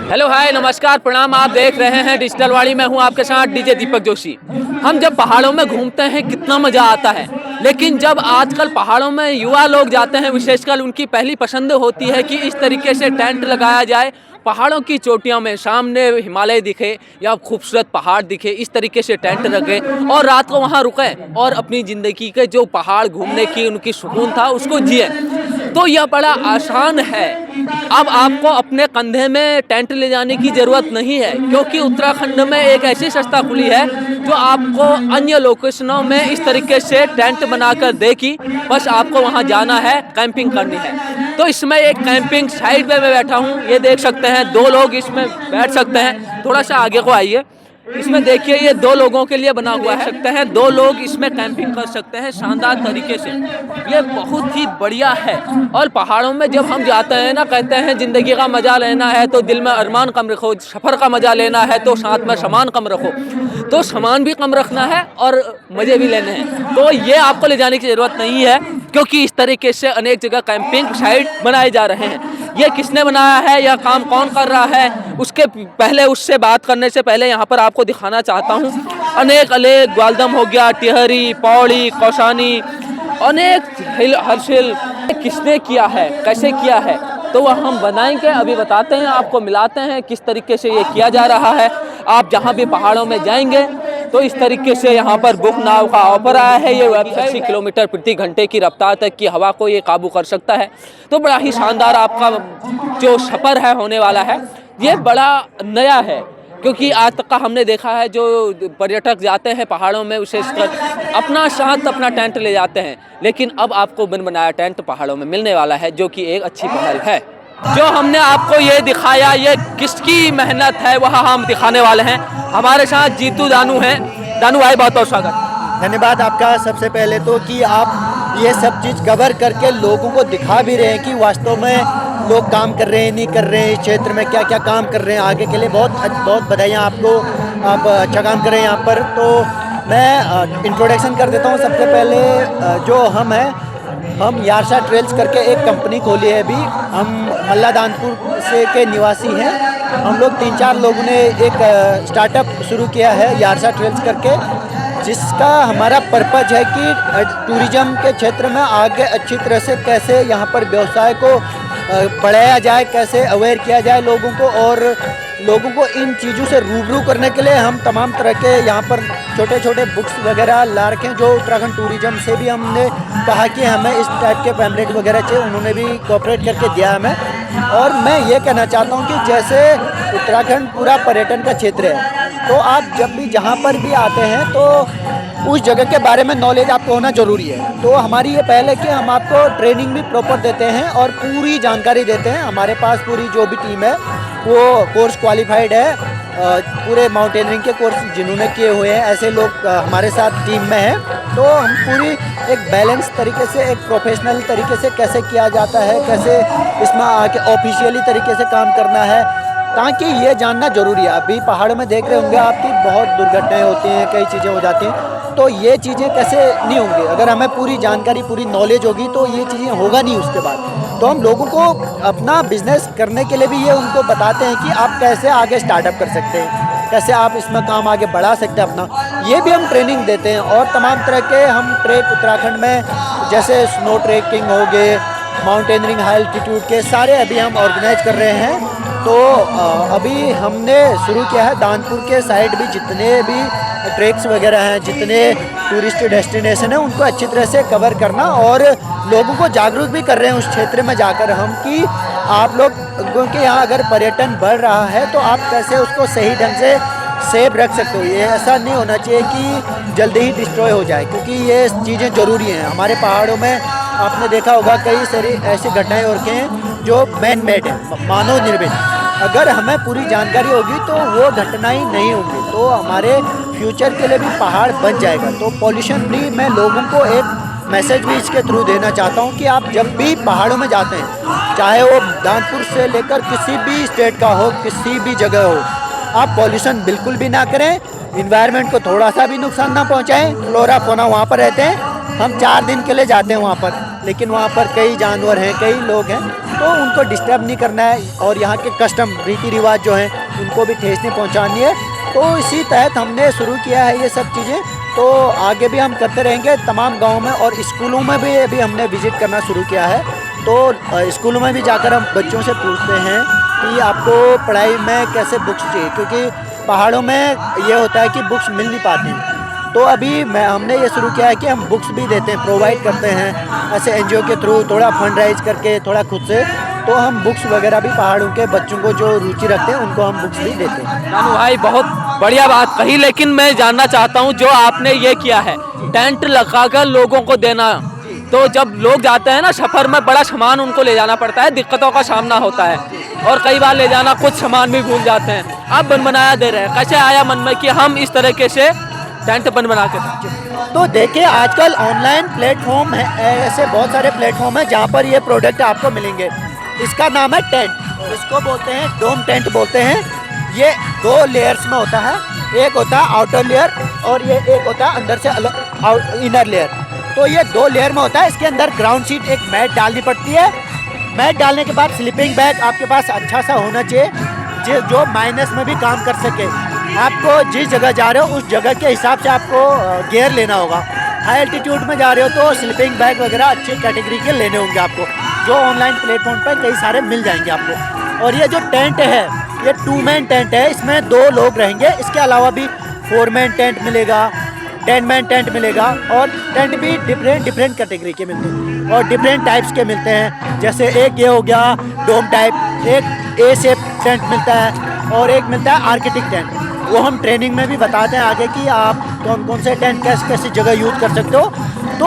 Hello hi नमस्कार प्रणाम। आप देख रहे हैं डिजिटल वाणी। मैं हूं आपके साथ डीजे दीपक जोशी। हम जब पहाड़ों में घूमते हैं कितना मज़ा आता है, लेकिन जब आजकल पहाड़ों में युवा लोग जाते हैं विशेषकर उनकी पहली पसंद होती है कि इस तरीके से टेंट लगाया जाए, पहाड़ों की चोटियों में सामने हिमालय दिखे या खूबसूरत पहाड़ दिखे, इस तरीके से टेंट रखे और रात को वहाँ रुकें और अपनी ज़िंदगी के जो पहाड़ घूमने की उनकी सुकून था उसको जिए। तो यह बड़ा आसान है। अब आपको अपने कंधे में टेंट ले जाने की ज़रूरत नहीं है, क्योंकि उत्तराखंड में एक ऐसी संस्था खुली है जो आपको अन्य लोकेशनों में इस तरीके से टेंट बनाकर देगी। बस आपको वहां जाना है, कैंपिंग करनी है। तो इसमें एक कैंपिंग साइड पे मैं बैठा हूं, ये देख सकते हैं, 2 लोग इसमें बैठ सकते हैं। थोड़ा सा आगे को आइए। इसमें देखिए ये 2 लोगों के लिए बना हुआ है, सकते हैं 2 लोग इसमें कैंपिंग कर सकते हैं शानदार तरीके से। ये बहुत ही बढ़िया है। और पहाड़ों में जब हम जाते हैं ना, कहते हैं ज़िंदगी का मज़ा लेना है तो दिल में अरमान कम रखो, सफ़र का मज़ा लेना है तो साथ में सामान कम रखो। तो सामान भी कम रखना है और मज़े भी लेने हैं। तो ये आपको ले जाने की ज़रूरत नहीं है, क्योंकि इस तरीके से अनेक जगह कैंपिंग साइट बनाए जा रहे हैं। ये किसने बनाया है, यह काम कौन कर रहा है, उसके पहले उससे बात करने से पहले यहाँ पर आपको दिखाना चाहता हूँ अनेक ग्वालदम हो गया, टिहरी, पौड़ी, कौसानी, अनेक हर्षिल किसने किया है, कैसे किया है, तो वह हम बनाएंगे। अभी बताते हैं, आपको मिलाते हैं किस तरीके से ये किया जा रहा है। आप जहाँ भी पहाड़ों में जाएंगे तो इस तरीके से यहाँ पर बुक नाव का ऑफर आया है। ये 80 किलोमीटर प्रति घंटे की रफ्तार तक की हवा को ये काबू कर सकता है। तो बड़ा ही शानदार आपका जो सफ़र है होने वाला है। ये बड़ा नया है, क्योंकि आज तक का हमने देखा है जो पर्यटक जाते हैं पहाड़ों में विशेषकर अपना साथ अपना टेंट ले जाते हैं, लेकिन अब आपको बन बनाया टेंट पहाड़ों में मिलने वाला है, जो कि एक अच्छी पहल है। जो हमने आपको ये दिखाया, ये किसकी मेहनत है वह हम दिखाने वाले हैं। हमारे साथ जीतू दानू हैं। दानू भाई बहुत बहुत स्वागत। धन्यवाद आपका। सबसे पहले तो कि आप ये सब चीज़ कवर करके लोगों को दिखा भी रहे हैं कि वास्तव में लोग काम कर रहे हैं, नहीं कर रहे हैं, इस क्षेत्र में क्या क्या काम कर रहे हैं। आगे के लिए बहुत बधाइयाँ आपको, आप अच्छा काम कर रहे हैं यहाँ पर। तो मैं इंट्रोडक्शन कर देता हूँ। सबसे पहले जो हम यारसा ट्रेल्स करके एक कंपनी खोली है अभी। हम मल्लादानपुर से के निवासी हैं। हम लोग 3-4 लोगों ने एक स्टार्टअप शुरू किया है यारसा ट्रेल्स करके, जिसका हमारा पर्पज है कि टूरिज़्म के क्षेत्र में आगे अच्छी तरह से कैसे यहाँ पर व्यवसाय को बढ़ाया जाए, कैसे अवेयर किया जाए लोगों को, और लोगों को इन चीज़ों से रूबरू करने के लिए हम तमाम तरह के यहाँ पर छोटे छोटे बुक्स वगैरह ला रखे हैं। जो उत्तराखंड टूरिज़्म से भी हमने कहा कि हमें इस टाइप के पैम्पलेट वगैरह चाहिए, उन्होंने भी कोऑपरेट करके दिया हमें। और मैं ये कहना चाहता हूँ कि जैसे उत्तराखंड पूरा पर्यटन का क्षेत्र है, तो आप जब भी जहाँ पर भी आते हैं तो उस जगह के बारे में नॉलेज आपको होना ज़रूरी है। तो हमारी ये पहल है कि हम आपको ट्रेनिंग भी प्रॉपर देते हैं और पूरी जानकारी देते हैं। हमारे पास पूरी जो भी टीम है वो कोर्स क्वालिफाइड है, पूरे माउंटेनियरिंग के कोर्स जिन्होंने किए हुए हैं, ऐसे लोग हमारे साथ टीम में हैं। तो हम पूरी एक बैलेंस तरीके से, एक प्रोफेशनल तरीके से कैसे किया जाता है, कैसे इसमें आके ऑफिशियली तरीके से काम करना है, ताकि ये जानना ज़रूरी है। अभी पहाड़ों में देख रहे होंगे आपकी बहुत दुर्घटनाएं होती हैं, कई चीज़ें हो जाती हैं। तो ये चीज़ें कैसे नहीं होंगी, अगर हमें पूरी जानकारी, पूरी नॉलेज होगी तो ये चीज़ें होगा नहीं उसके बाद। तो हम लोगों को अपना बिजनेस करने के लिए भी ये उनको बताते हैं कि आप कैसे आगे स्टार्टअप कर सकते हैं, कैसे आप इसमें काम आगे बढ़ा सकते हैं अपना। ये भी हम ट्रेनिंग देते हैं। और तमाम तरह के हम ट्रैक उत्तराखंड में जैसे स्नो ट्रैकिंग हो गए, माउंटेनियरिंग हाई एल्टीट्यूड के सारे अभी हम ऑर्गेनाइज कर रहे हैं। तो अभी हमने शुरू किया है दानपुर के साइड भी जितने भी ट्रैक्स वगैरह हैं, जितने टूरिस्ट डेस्टिनेशन हैं, उनको अच्छी तरह से कवर करना और लोगों को जागरूक भी कर रहे हैं उस क्षेत्र में जाकर हम कि आप लोग, क्योंकि यहाँ अगर पर्यटन बढ़ रहा है तो आप कैसे उसको सही ढंग से सेफ रख सकते हो। ये ऐसा नहीं होना चाहिए कि जल्दी ही डिस्ट्रॉय हो जाए, क्योंकि ये चीज़ें ज़रूरी हैं। हमारे पहाड़ों में आपने देखा होगा कई सारी ऐसी घटनाएं होती हैं जो मैन मेड है, मानव निर्मित। अगर हमें पूरी जानकारी होगी तो वो घटनाएं नहीं होंगी, तो हमारे फ्यूचर के लिए भी पहाड़ बच जाएगा। तो पॉल्यूशन फ्री मैं लोगों को एक मैसेज भी इसके थ्रू देना चाहता हूँ कि आप जब भी पहाड़ों में जाते हैं, चाहे वो दानपुर से लेकर किसी भी स्टेट का हो, किसी भी जगह हो, आप पॉल्यूशन बिल्कुल भी ना करें, इन्वायरमेंट को थोड़ा सा भी नुकसान ना पहुँचाएँ। फ्लोरा फोना वहाँ पर रहते हैं, हम 4 दिन के लिए जाते हैं वहाँ पर, लेकिन वहाँ पर कई जानवर हैं, कई लोग हैं, तो उनको डिस्टर्ब नहीं करना है और यहाँ के कस्टम रीति रिवाज जो हैं उनको भी ठेस नहीं पहुँचानी है। तो इसी तहत हमने शुरू किया है ये सब चीज़ें, तो आगे भी हम करते रहेंगे तमाम गाँव में, और स्कूलों में भी अभी हमने विज़िट करना शुरू किया है। तो स्कूलों में भी जाकर हम बच्चों से पूछते हैं कि आपको पढ़ाई में कैसे बुक्स चाहिए, क्योंकि पहाड़ों में ये होता है कि बुक्स मिल नहीं पाती। तो अभी हमने ये शुरू किया है कि हम बुक्स भी देते हैं, प्रोवाइड करते हैं ऐसे एनजीओ के थ्रू, थोड़ा फंड राइज करके, थोड़ा खुद से। तो हम बुक्स वगैरह भी पहाड़ों के बच्चों को जो रुचि रखते हैं उनको हम बुक्स भी देते हैं। जानू भाई बहुत बढ़िया बात कही, लेकिन मैं जानना चाहता हूँ जो आपने ये किया है टेंट लगाकर लोगों को देना, तो जब लोग जाते हैं ना सफ़र में, बड़ा सामान उनको ले जाना पड़ता है, दिक्कतों का सामना होता है और कई बार ले जाना कुछ सामान भी भूल जाते हैं। आप बन बनाया दे रहे हैं, कैसे आया मन में कि हम इस तरीके से टेंट बना के दें? तो देखिए आजकल ऑनलाइन प्लेटफॉर्म है, ऐसे बहुत सारे प्लेटफॉर्म हैं जहाँ पर ये प्रोडक्ट आपको मिलेंगे। इसका नाम है टेंट, इसको बोलते हैं डोम टेंट बोलते हैं। ये 2 लेयर्स में होता है, एक होता है आउटर लेयर और ये एक होता है अंदर से इनर लेयर। तो ये 2 लेयर में होता है। इसके अंदर ग्राउंड शीट, एक मैट डालनी पड़ती है। मैट डालने के बाद स्लीपिंग बैग आपके पास अच्छा सा होना चाहिए जो माइनस में भी काम कर सके। आपको जिस जगह जा रहे हो उस जगह के हिसाब से आपको गियर लेना होगा। हाई एल्टीट्यूड में जा रहे हो तो स्लीपिंग बैग वगैरह अच्छी कैटेगरी के लेने होंगे आपको, जो ऑनलाइन प्लेटफॉर्म पर कई सारे मिल जाएंगे आपको। और ये जो टेंट है ये 2 मैन टेंट है, इसमें 2 लोग रहेंगे। इसके अलावा भी 4 मैन टेंट मिलेगा, 10 मैन टेंट मिलेगा, और टेंट भी डिफरेंट कैटेगरी के मिलते हैं और डिफरेंट टाइप्स के मिलते हैं। जैसे एक ये हो गया डोम टाइप, एक ए शेप टेंट मिलता है और एक मिलता है आर्किटेक्ट टेंट। वो हम ट्रेनिंग में भी बताते हैं आगे कि आप कौन कौन से टेंट कैसी जगह यूज़ कर सकते हो। तो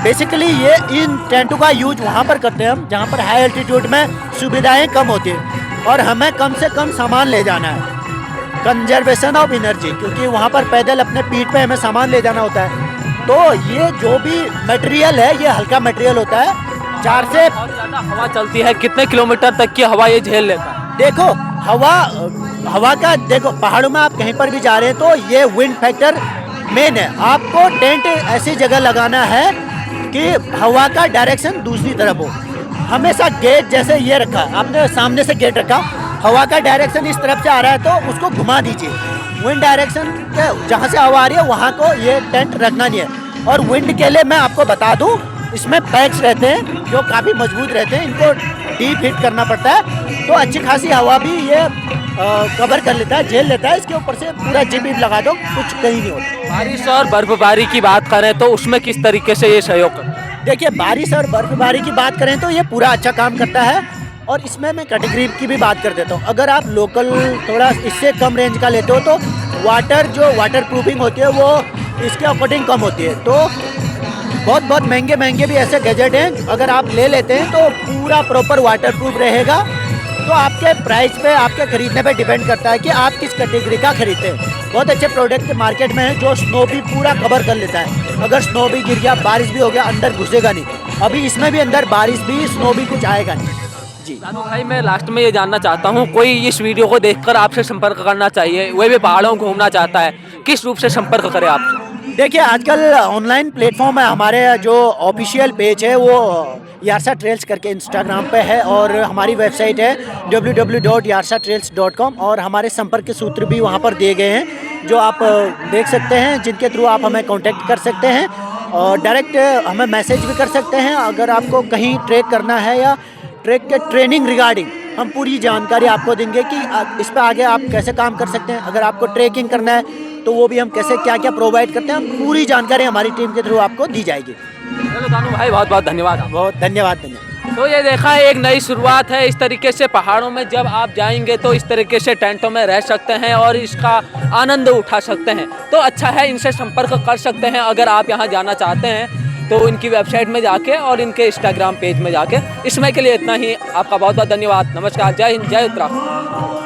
बेसिकली ये इन टेंटों का यूज वहाँ पर करते हैं हम जहाँ पर हाई एल्टीट्यूड में सुविधाएं कम होती हैं और हमें कम से कम सामान ले जाना है। कंजर्वेशन ऑफ एनर्जी, क्योंकि वहाँ पर पैदल अपने पीठ पे हमें सामान ले जाना होता है। तो ये जो भी मटेरियल है ये हल्का मटेरियल होता है। 4 से बहुत ज़्यादा हवा चलती है, कितने किलोमीटर तक की हवा ये झेल लेता है? देखो हवा का देखो, पहाड़ों में आप कहीं पर भी जा रहे हैं तो ये विंड फैक्टर मेन है। आपको टेंट ऐसी जगह लगाना है कि हवा का डायरेक्शन दूसरी तरफ हो। हमेशा गेट जैसे ये रखा, आपने सामने से गेट रखा, हवा का डायरेक्शन इस तरफ से आ रहा है तो उसको घुमा दीजिए। विंड डायरेक्शन के जहाँ से हवा आ रही है वहाँ को ये टेंट रखना नहीं है। और विंड के लिए मैं आपको बता दूँ, इसमें पैक्स रहते हैं जो काफ़ी मजबूत रहते हैं, इनको डीप हिट करना पड़ता है तो अच्छी खासी हवा भी ये कवर कर लेता है, झेल लेता है। इसके ऊपर से पूरा जिप लगा दो, कुछ कहीं नहीं होता। बारिश और बर्फबारी की बात करें तो उसमें किस तरीके से ये सहयोग करता है? देखिए बारिश और बर्फबारी की बात करें तो ये पूरा अच्छा काम करता है। और इसमें मैं कैटेगरी की भी बात कर देता हूँ। अगर आप लोकल थोड़ा इससे कम रेंज का लेते हो तो वाटर प्रूफिंग होती है वो इसके अकॉर्डिंग कम होती है। तो बहुत महंगे भी ऐसे गैजेट हैं, अगर आप ले लेते हैं तो पूरा प्रॉपर वाटर प्रूफ रहेगा। तो आपके प्राइस पे, आपके खरीदने पे डिपेंड करता है कि आप किस कैटेगरी का खरीदते हैं। बहुत अच्छे प्रोडक्ट मार्केट में है जो स्नो भी पूरा कवर कर लेता है। अगर स्नो भी गिर गया, बारिश भी हो गया, अंदर घुसेगा नहीं। अभी इसमें भी अंदर बारिश भी, स्नो भी कुछ आएगा नहीं जी। जानू भाई मैं लास्ट में ये जानना चाहता हूँ, कोई इस वीडियो को देखकर आपसे संपर्क करना चाहिए, वह भी पहाड़ों घूमना चाहता है, किस रूप से संपर्क करे आपसे? देखिए आजकल ऑनलाइन प्लेटफॉर्म है, हमारे जो ऑफिशियल पेज है वो यारसा ट्रेल्स करके इंस्टाग्राम पे है और हमारी वेबसाइट है www.yarsatrails.com और हमारे संपर्क के सूत्र भी वहाँ पर दिए गए हैं जो आप देख सकते हैं, जिनके थ्रू आप हमें कांटेक्ट कर सकते हैं और डायरेक्ट हमें मैसेज भी कर सकते हैं। अगर आपको कहीं ट्रैक करना है या ट्रैक के ट्रेनिंग रिगार्डिंग हम पूरी जानकारी आपको देंगे कि इस पर आगे आप कैसे काम कर सकते हैं। अगर आपको ट्रैकिंग करना है तो वो भी हम कैसे क्या क्या प्रोवाइड करते हैं, हम पूरी जानकारी हमारी टीम के थ्रू आपको दी जाएगी। चलो जानू भाई बहुत बहुत धन्यवाद। बहुत धन्यवाद। तो ये देखा है, एक नई शुरुआत है। इस तरीके से पहाड़ों में जब आप जाएंगे तो इस तरीके से टेंटों में रह सकते हैं और इसका आनंद उठा सकते हैं। तो अच्छा है, इनसे संपर्क कर सकते हैं अगर आप यहाँ जाना चाहते हैं तो इनकी वेबसाइट में जाके और इनके इंस्टाग्राम पेज में जाके। इसमें के लिए इतना ही, आपका बहुत बहुत धन्यवाद। नमस्कार, जय हिंद, जय उत्तराखंड।